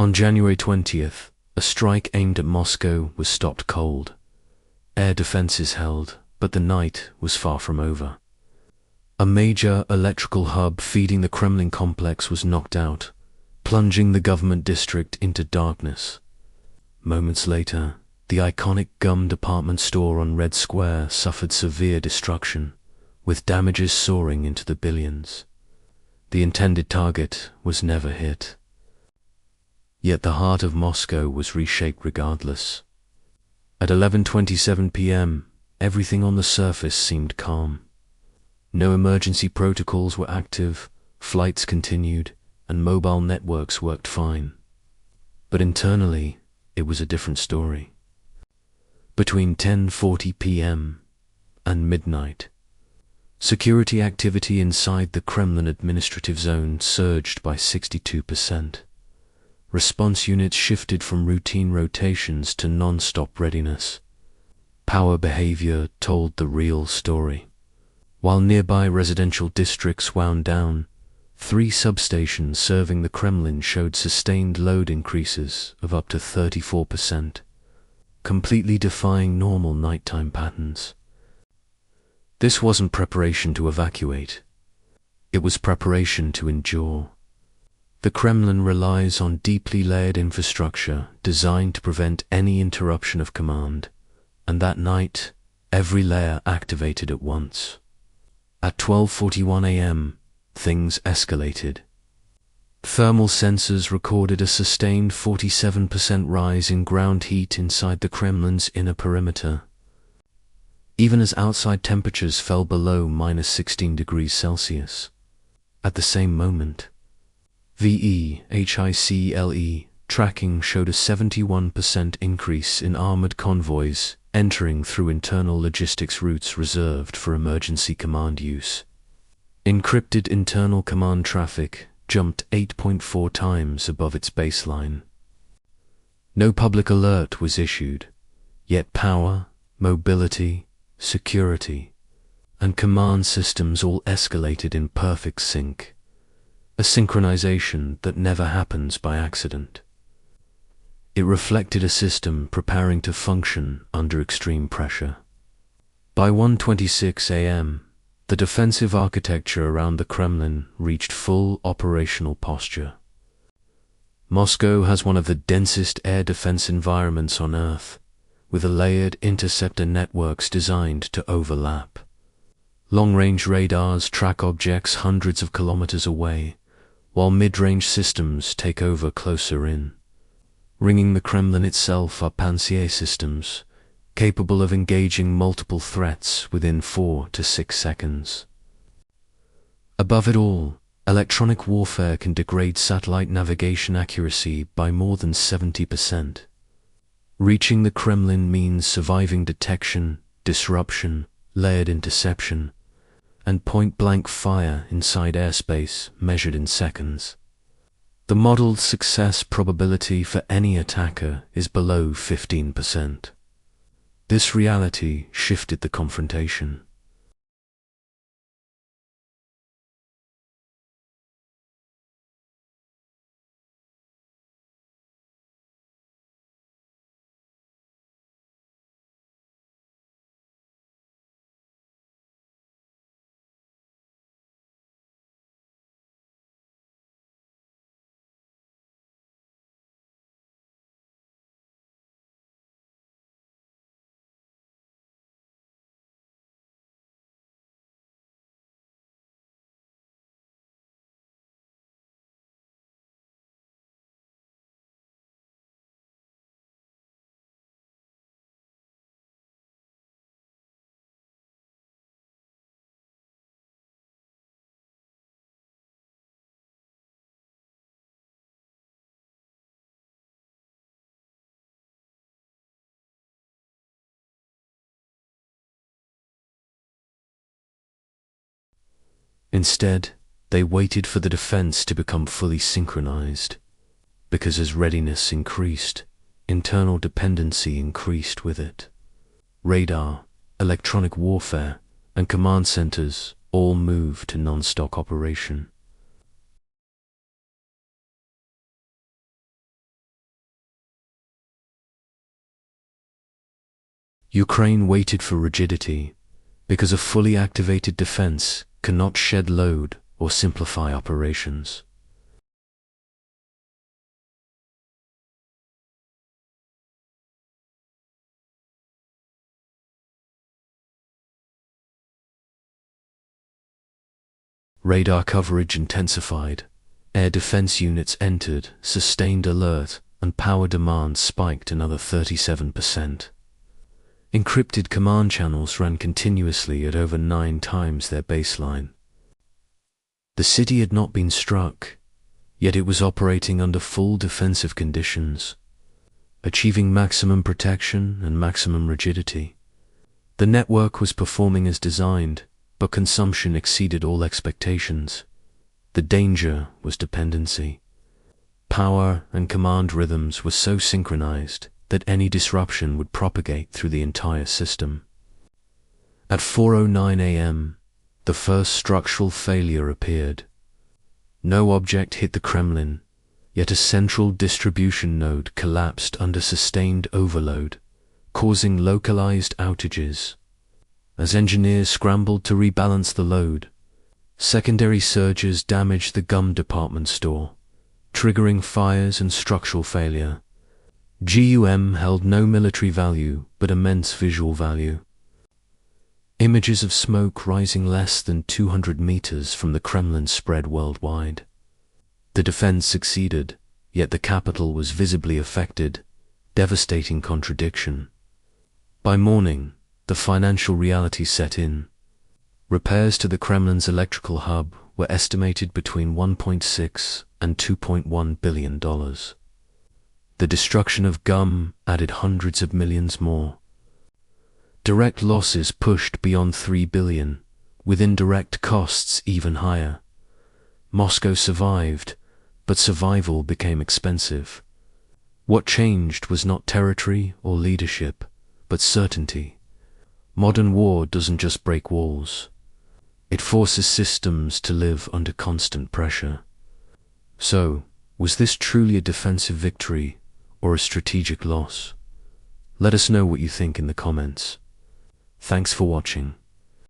On January 20th, a strike aimed at Moscow was stopped cold. Air defenses held, but the night was far from over. A major electrical hub feeding the Kremlin complex was knocked out, plunging the government district into darkness. Moments later, the iconic gum department store on Red Square suffered severe destruction, with damages soaring into the billions. The intended target was never hit. Yet the heart of Moscow was reshaped regardless. At 11:27 p.m., everything on the surface seemed calm. No emergency protocols were active, flights continued, and mobile networks worked fine. But internally, it was a different story. Between 10:40 p.m. and midnight, security activity inside the Kremlin administrative zone surged by 62%. Response units shifted from routine rotations to non-stop readiness. Power behavior told the real story. While nearby residential districts wound down, 3 substations serving the Kremlin showed sustained load increases of up to 34%, completely defying normal nighttime patterns. This wasn't preparation to evacuate. It was preparation to endure. The Kremlin relies on deeply layered infrastructure designed to prevent any interruption of command, and that night, every layer activated at once. At 12:41 a.m., things escalated. Thermal sensors recorded a sustained 47% rise in ground heat inside the Kremlin's inner perimeter, even as outside temperatures fell below -16 degrees Celsius. At the same moment, VEHICLE tracking showed a 71% increase in armored convoys entering through internal logistics routes reserved for emergency command use. Encrypted internal command traffic jumped 8.4 times above its baseline. No public alert was issued, yet power, mobility, security, and command systems all escalated in perfect sync, a synchronization that never happens by accident. It reflected a system preparing to function under extreme pressure. By 1:26 a.m., the defensive architecture around the Kremlin reached full operational posture. Moscow has one of the densest air defense environments on Earth, with layered interceptor networks designed to overlap. Long-range radars track objects hundreds of kilometers away, while mid-range systems take over closer in. Ringing the Kremlin itself are pansier systems, capable of engaging multiple threats within 4 to 6 seconds. Above it all, electronic warfare can degrade satellite navigation accuracy by more than 70%. Reaching the Kremlin means surviving detection, disruption, layered interception, and point-blank fire inside airspace measured in seconds. The modeled success probability for any attacker is below 15%. This reality shifted the confrontation. Instead, they waited for the defense to become fully synchronized, because as readiness increased, internal dependency increased with it. Radar, electronic warfare, and command centers all moved to non-stop operation. Ukraine waited for rigidity, because a fully activated defense cannot shed load or simplify operations. Radar coverage intensified, air defense units entered, sustained alert, and power demand spiked another 37%. Encrypted command channels ran continuously at over 9 times their baseline. The city had not been struck, yet it was operating under full defensive conditions, achieving maximum protection and maximum rigidity. The network was performing as designed, but consumption exceeded all expectations. The danger was dependency. Power and command rhythms were so synchronized that any disruption would propagate through the entire system. At 4:09 a.m., the first structural failure appeared. No object hit the Kremlin, yet a central distribution node collapsed under sustained overload, causing localized outages. As engineers scrambled to rebalance the load, secondary surges damaged the gum department store, triggering fires and structural failure. GUM held no military value but immense visual value. Images of smoke rising less than 200 meters from the Kremlin spread worldwide. The defense succeeded, yet the capital was visibly affected, devastating contradiction. By morning, the financial reality set in. Repairs to the Kremlin's electrical hub were estimated between $1.6 and $2.1 billion. The destruction of GUM added hundreds of millions more. Direct losses pushed beyond $3 billion, with indirect costs even higher. Moscow survived, but survival became expensive. What changed was not territory or leadership, but certainty. Modern war doesn't just break walls. It forces systems to live under constant pressure. So, was this truly a defensive victory or a strategic loss? Let us know what you think in the comments. Thanks for watching.